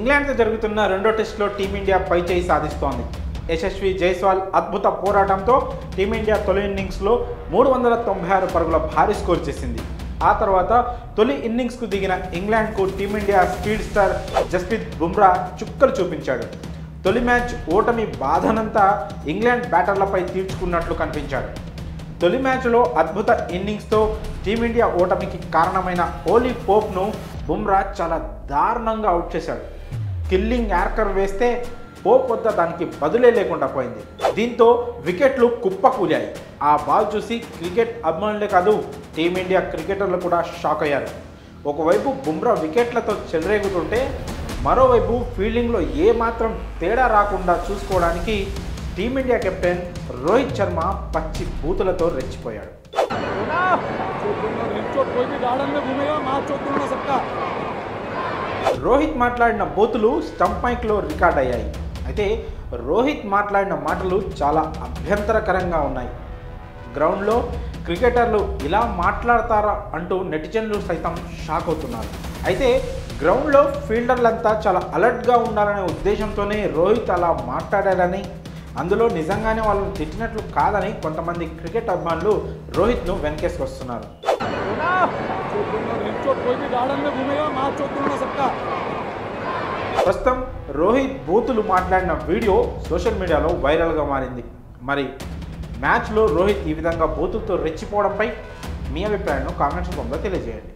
ఇంగ్లాండ్తో జరుగుతున్న రెండో టెస్టులో టీమిండియా పైచేయి సాధిస్తోంది. యశస్వి జైస్వాల్ అద్భుత పోరాటంతో టీమిండియా తొలి ఇన్నింగ్స్లో 396 పరుగుల భారీ స్కోర్ చేసింది. ఆ తర్వాత తొలి ఇన్నింగ్స్కు దిగిన ఇంగ్లాండ్కు team India speed star Jasprit Bumrah చుక్కలు చూపించాడు. తొలి మ్యాచ్ ఓటమి బాధనంతా ఇంగ్లాండ్ బ్యాటర్లపై తీర్చుకున్నట్లు కనిపించాడు. తొలి మ్యాచ్లో అద్భుత ఇన్నింగ్స్తో టీమిండియా ఓటమికి కారణమైన ఓలీ పోప్ను బుమ్రా చాలా దారుణంగా అవుట్ చేశాడు. కిల్లింగ్ యార్కర్ వేస్తే పోప్ వద్ద దానికి బదులే లేకుండా పోయింది. దీంతో వికెట్లు కుప్పకూలాయి. ఆ బాల్ చూసి క్రికెట్ అభిమానులే కాదు, టీమిండియా క్రికెటర్లు కూడా షాక్ అయ్యారు. ఒకవైపు బుమ్రా వికెట్లతో చెలరేగుతుంటే మరోవైపు ఫీల్డింగ్లో ఏమాత్రం తేడా రాకుండా చూసుకోవడానికి టీమిండియా కెప్టెన్ రోహిత్ శర్మ పచ్చి బూతులతో రెచ్చిపోయాడు. రోహిత్ మాట్లాడిన బూతులు స్టంప్ మైక్లో రికార్డ్ అయ్యాయి. అయితే రోహిత్ మాట్లాడిన మాటలు చాలా అభ్యంతరకరంగా ఉన్నాయి. గ్రౌండ్లో క్రికెటర్లు ఇలా మాట్లాడతారా అంటూ నెటిజన్లు సైతం షాక్ అవుతున్నారు. అయితే గ్రౌండ్లో ఫీల్డర్లంతా చాలా అలర్ట్గా ఉండాలనే ఉద్దేశంతోనే రోహిత్ అలా మాట్లాడారని, అందులో నిజంగానే వాళ్ళని తిట్టినట్లు కాదని కొంతమంది క్రికెట్ అభిమానులు రోహిత్ను వెనకేసుకొస్తున్నారు. ప్రస్తుతం రోహిత్ బూతులు మాట్లాడిన వీడియో సోషల్ మీడియాలో వైరల్గా మారింది. మరి మ్యాచ్లో రోహిత్ ఈ విధంగా బూతులతో రెచ్చిపోవడంపై మీ అభిప్రాయాన్ని కామెంట్స్ రూపంలో తెలియజేయండి.